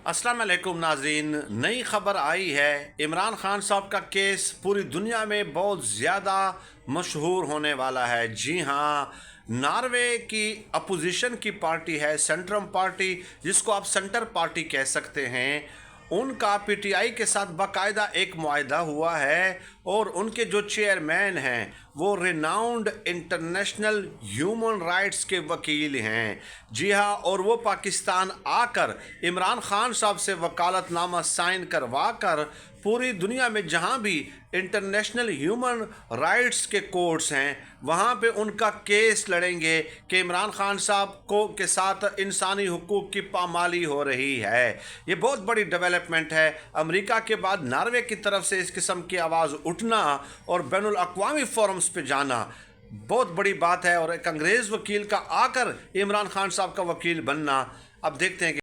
अस्सलाम वालेकुम नाज़रीन, नई खबर आई है। इमरान खान साहब का केस पूरी दुनिया में बहुत ज़्यादा मशहूर होने वाला है। जी हाँ, नॉर्वे की अपोजिशन की पार्टी है सेंट्रम पार्टी, जिसको आप सेंटर पार्टी कह सकते हैं। उनका पीटीआई के साथ बाकायदा एक मुआहदा हुआ है और उनके जो चेयरमैन हैं वो रिनाउंड इंटरनेशनल ह्यूमन राइट्स के वकील हैं। जी हाँ, और वो पाकिस्तान आकर इमरान खान साहब से वकालतनामा साइन करवा कर पूरी दुनिया में जहाँ भी इंटरनेशनल ह्यूमन राइट्स के कोर्ट्स हैं वहाँ पे उनका केस लड़ेंगे कि इमरान खान साहब को के साथ इंसानी हुकूक की पामाली हो रही है। ये बहुत बड़ी डेवलपमेंट है। अमेरिका के बाद नॉर्वे की तरफ से इस किस्म की आवाज़ उठना और बैनुल अक़वामी फोरम्स पे जाना बहुत बड़ी बात है, और एक अंग्रेज़ वकील का आकर इमरान खान साहब का वकील बनना। अब देखते हैं कि